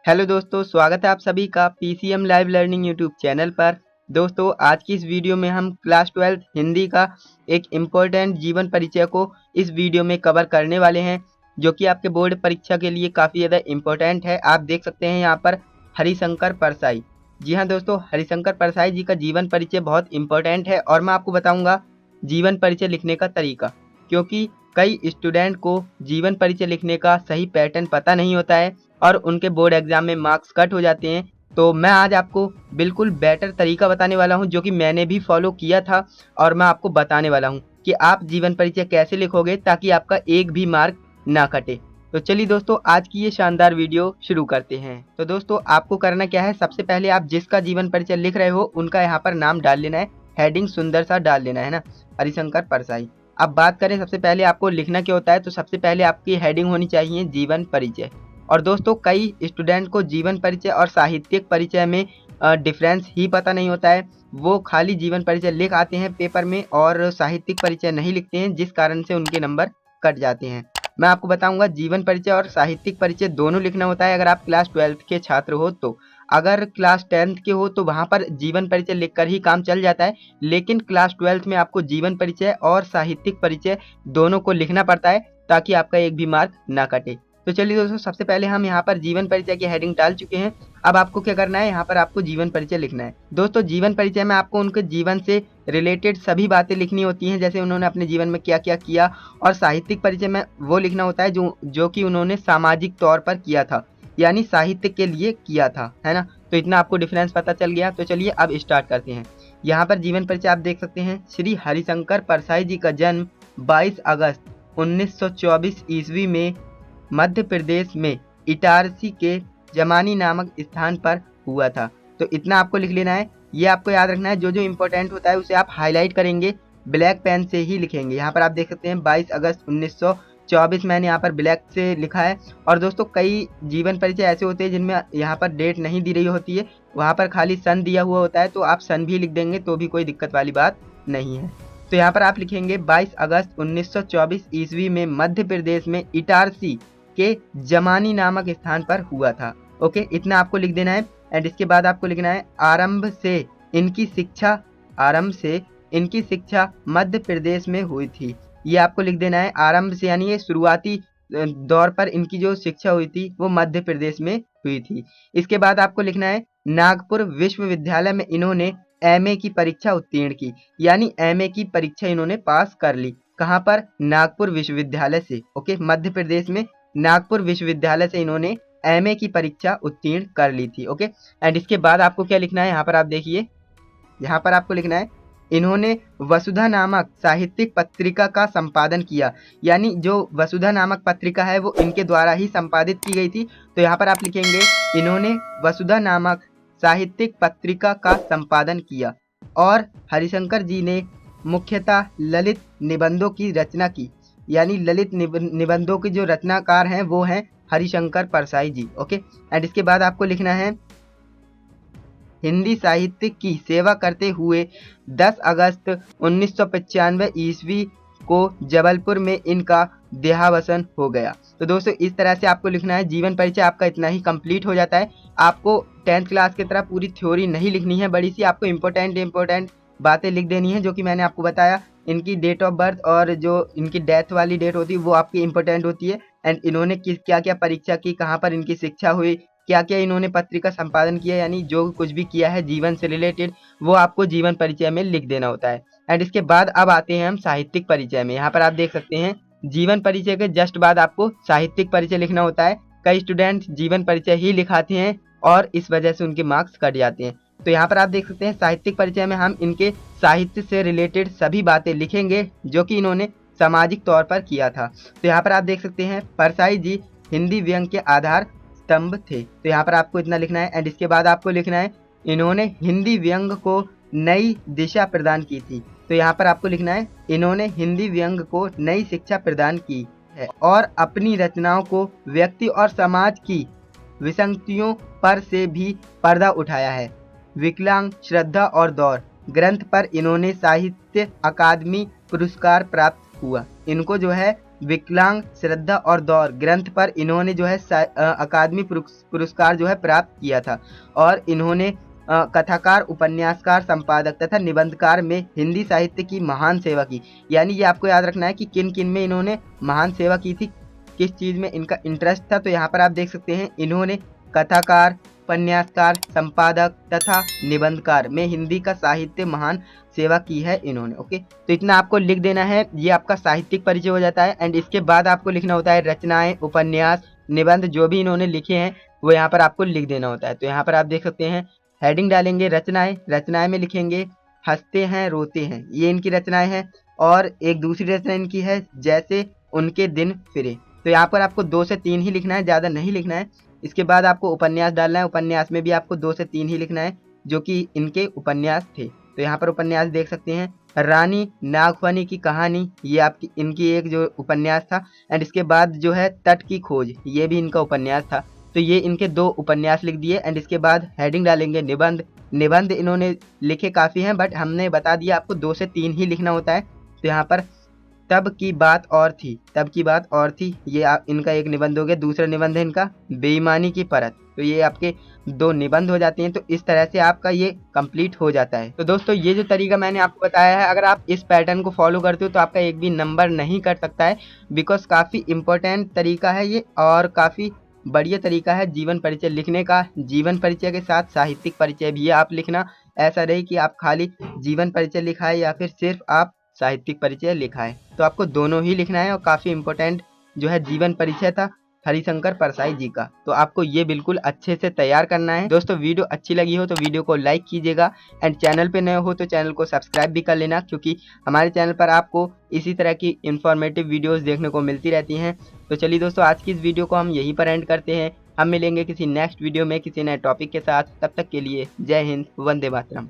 Hello दोस्तों, स्वागत है आप सभी का PCM live learning YouTube channel पर। दोस्तों, आज की इस वीडियो में हम क्लास 12 हिंदी का एक इम्पोर्टेंट जीवन परिचय को इस वीडियो में कवर करने वाले हैं, जो कि आपके बोर्ड परीक्षा के लिए काफ़ी ज़्यादा इम्पोर्टेंट है। आप देख सकते हैं यहाँ पर हरिशंकर परसाई। जी हाँ दोस्तों, हरिशंकर परसाई जी का जीवन परिचय बहुत इम्पोर्टेंट है और मैं आपको बताऊँगा जीवन परिचय लिखने का तरीका, क्योंकि कई स्टूडेंट को जीवन परिचय लिखने का सही पैटर्न पता नहीं होता है और उनके बोर्ड एग्जाम में मार्क्स कट हो जाते हैं। तो मैं आज आपको बिल्कुल बेटर तरीका बताने वाला हूं, जो कि मैंने भी फॉलो किया था और मैं आपको बताने वाला हूं कि आप जीवन परिचय कैसे लिखोगे ताकि आपका एक भी मार्क ना कटे। तो चलिए दोस्तों, आज की ये शानदार वीडियो शुरू करते हैं। तो दोस्तों, आपको करना क्या है, सबसे पहले आप जिसका जीवन परिचय लिख रहे हो उनका यहाँ पर नाम डाल लेना है, हेडिंग सुंदर सा डाल लेना है ना, हरिशंकर परसाई। अब बात करें सबसे पहले आपको लिखना क्या होता है, तो सबसे पहले आपकी हेडिंग होनी चाहिए जीवन परिचय। और दोस्तों, कई स्टूडेंट को जीवन परिचय और साहित्यिक परिचय में डिफरेंस ही पता नहीं होता है। वो खाली जीवन परिचय लिख आते हैं पेपर में और साहित्यिक परिचय नहीं लिखते हैं, जिस कारण से उनके नंबर कट जाते हैं। मैं आपको बताऊंगा जीवन परिचय और साहित्यिक परिचय दोनों लिखना होता है अगर आप क्लास 12th के छात्र हो तो। अगर क्लास 10th के हो तो वहाँ पर जीवन परिचय लिखकर ही काम चल जाता है, लेकिन क्लास 12th में आपको जीवन परिचय और साहित्यिक परिचय दोनों को लिखना पड़ता है ताकि आपका एक भी मार्क ना कटे। तो चलिए दोस्तों, सबसे पहले हम यहाँ पर जीवन परिचय की हेडिंग डाल चुके हैं। अब आपको क्या करना है, यहाँ पर आपको जीवन परिचय लिखना है। दोस्तों, जीवन परिचय में आपको उनके जीवन से रिलेटेड सभी बातें लिखनी होती हैं, जैसे उन्होंने अपने जीवन में क्या क्या किया। और साहित्यिक परिचय में वो लिखना होता है जो कि उन्होंने सामाजिक तौर पर किया था, यानी साहित्य के लिए किया था, है ना। तो इतना आपको डिफरेंस पता चल गया। तो चलिए अब स्टार्ट करते हैं। यहाँ पर जीवन परिचय आप देख सकते हैं, श्री हरिशंकर परसाई जी का जन्म 22 अगस्त 1924 ईस्वी में मध्य प्रदेश में इटारसी के जमानी नामक स्थान पर हुआ था। तो इतना आपको लिख लेना है, ये आपको याद रखना है। जो जो इम्पोर्टेंट होता है उसे आप हाईलाइट करेंगे, ब्लैक पेन से ही लिखेंगे। यहाँ पर आप देख सकते हैं 22 अगस्त 1924 मैंने यहाँ पर ब्लैक से लिखा है। और दोस्तों, कई जीवन परिचय ऐसे होते हैं जिनमें यहाँ पर डेट नहीं दी रही होती है, वहाँ पर खाली सन दिया हुआ होता है, तो आप सन भी लिख देंगे तो भी कोई दिक्कत वाली बात नहीं है। तो यहाँ पर आप लिखेंगे 22 अगस्त 1924 ईस्वी में मध्य प्रदेश में इटारसी के जमानी नामक स्थान पर हुआ था। ओके, इतना आपको लिख देना है। एंड इसके बाद आपको लिखना है आरंभ से इनकी शिक्षा मध्य प्रदेश में हुई थी। ये आपको लिख देना है, आरंभ से यानी ये शुरुआती दौर पर इनकी जो शिक्षा हुई थी वो मध्य प्रदेश में हुई थी। इसके बाद आपको लिखना है नागपुर विश्वविद्यालय में इन्होंने एमए की परीक्षा उत्तीर्ण की, यानी एमए की परीक्षा इन्होंने पास कर ली। कहाँ पर? नागपुर विश्वविद्यालय से। ओके, मध्य प्रदेश में नागपुर विश्वविद्यालय से इन्होंने एमए की परीक्षा उत्तीर्ण कर ली थी। ओके, एंड इसके बाद आपको क्या लिखना है, यहाँ पर आप देखिए, यहाँ पर आपको लिखना है इन्होंने वसुधा नामक साहित्यिक पत्रिका का संपादन किया, यानी जो वसुधा नामक पत्रिका है वो इनके द्वारा ही संपादित की गई थी। तो यहाँ पर आप लिखेंगे इन्होंने वसुधा नामक साहित्यिक पत्रिका का संपादन किया। और हरिशंकर जी ने मुख्यतः ललित निबंधों की रचना की, यानी ललित निबंधों के जो रचनाकार हैं वो हैं हरिशंकर परसाई जी। ओके, एंड इसके बाद आपको लिखना है हिंदी साहित्य की सेवा करते हुए 10 अगस्त 1995 ईस्वी को जबलपुर में इनका देहावसान हो गया। तो दोस्तों, इस तरह से आपको लिखना है। जीवन परिचय आपका इतना ही कंप्लीट हो जाता है। आपको 10th क्लास की तरह पूरी थ्योरी नहीं लिखनी है बड़ी सी, आपको इम्पोर्टेंट बातें लिख देनी है, जो कि मैंने आपको बताया। इनकी डेट ऑफ बर्थ और जो इनकी डेथ वाली डेट होती है वो आपकी इम्पोर्टेंट होती है। एंड इन्होंने क्या क्या परीक्षा की, कहाँ पर इनकी शिक्षा हुई, क्या क्या इन्होंने पत्रिका संपादन किया, यानी जो कुछ भी किया है जीवन से रिलेटेड वो आपको जीवन परिचय में लिख देना होता है। एंड इसके बाद अब आते हैं हम साहित्यिक परिचय में। यहाँ पर आप देख सकते हैं जीवन परिचय के जस्ट बाद आपको साहित्यिक परिचय लिखना होता है। कई स्टूडेंट जीवन परिचय ही लिखाते हैं और इस वजह से उनके मार्क्स कट जाते हैं। तो यहाँ पर आप देख सकते हैं साहित्यिक परिचय में हम इनके साहित्य से रिलेटेड सभी बातें लिखेंगे जो कि इन्होंने सामाजिक तौर पर किया था। तो यहाँ पर आप देख सकते हैं परसाई जी हिंदी व्यंग के आधार स्तंभ थे। तो यहाँ पर आपको इतना लिखना है। एंड इसके बाद आपको लिखना है इन्होंने हिंदी व्यंग को नई दिशा प्रदान की थी। तो यहाँ पर आपको लिखना है इन्होंने हिंदी व्यंग को नई शिक्षा प्रदान की है और अपनी रचनाओं को व्यक्ति और समाज की विसंगतियों पर से भी पर्दा उठाया है। विकलांग, श्रद्धा और दौर ग्रंथ पर इन्होंने साहित्य अकादमी पुरस्कार प्राप्त हुआ। इनको जो है विकलांग, श्रद्धा और दौर ग्रंथ पर इन्होंने जो है अकादमी पुरस्कार जो है प्राप्त किया था। और इन्होंने कथाकार, उपन्यासकार, संपादक तथा निबंधकार में हिंदी साहित्य की महान सेवा की। यानी ये आपको याद रखना है कि किन किन में इन्होंने महान सेवा की थी, किस चीज़ में इनका इंटरेस्ट था। तो यहाँ पर आप देख सकते हैं इन्होंने कथाकार, उपन्यासकार, संपादक तथा निबंधकार में हिंदी का साहित्य महान सेवा की है इन्होंने। ओके, तो इतना आपको लिख देना है, ये आपका साहित्यिक परिचय हो जाता है। एंड इसके बाद आपको लिखना होता है रचनाएं, उपन्यास, निबंध जो भी इन्होंने लिखे हैं वो यहाँ पर आपको लिख देना होता है। तो यहाँ पर आप देख सकते हैं हेडिंग डालेंगे रचनाएं, रचनाएं में लिखेंगे हंसते हैं रोते हैं, ये इनकी रचनाएं हैं। और एक दूसरी रचना इनकी है जैसे उनके दिन फिरे। तो यहाँ पर आपको 2 से 3 ही लिखना है, ज़्यादा नहीं लिखना है। इसके बाद आपको उपन्यास डालना है, उपन्यास में भी आपको 2 से 3 ही लिखना है जो कि इनके उपन्यास थे। तो यहाँ पर उपन्यास देख सकते हैं रानी नागफनी की कहानी, ये आपकी इनकी एक जो उपन्यास था। एंड इसके बाद जो है तट की खोज, ये भी इनका उपन्यास था। तो ये इनके 2 उपन्यास लिख दिए। एंड इसके बाद हेडिंग डालेंगे निबंध। निबंध इन्होंने लिखे काफ़ी हैं बट हमने बता दिया आपको 2 से 3 ही लिखना होता है। तो यहाँ पर तब की बात और थी, तब की बात और थी, ये इनका एक निबंध हो गया। दूसरा निबंध है इनका बेईमानी की परत। तो ये आपके 2 निबंध हो जाते हैं। तो इस तरह से आपका ये कंप्लीट हो जाता है। तो दोस्तों ये जो तरीका मैंने आपको बताया है, अगर आप इस पैटर्न को फॉलो करते हो तो आपका एक भी नंबर नहीं कट सकता है, बिकॉज काफ़ी इंपॉर्टेंट तरीका है ये और काफ़ी बढ़िया तरीका है जीवन परिचय लिखने का। जीवन परिचय के साथ साहित्यिक परिचय भी आप लिखना, ऐसा रहे कि आप खाली जीवन परिचय लिखा है या फिर सिर्फ आप साहित्यिक परिचय लिखा है। तो आपको दोनों ही लिखना है। और काफ़ी इंपॉर्टेंट जो है जीवन परिचय था हरिशंकर परसाई जी का। तो आपको ये बिल्कुल अच्छे से तैयार करना है। दोस्तों वीडियो अच्छी लगी हो तो वीडियो को लाइक कीजिएगा। एंड चैनल पे नए हो तो चैनल को सब्सक्राइब भी कर लेना, क्योंकि हमारे चैनल पर आपको इसी तरह की इंफॉर्मेटिव वीडियोस देखने को मिलती रहती हैं। तो चलिए दोस्तों आज की इस वीडियो को हम यहीं पर एंड करते हैं। हम मिलेंगे किसी नेक्स्ट वीडियो में किसी नए टॉपिक के साथ। तब तक के लिए जय हिंद, वंदे मातरम।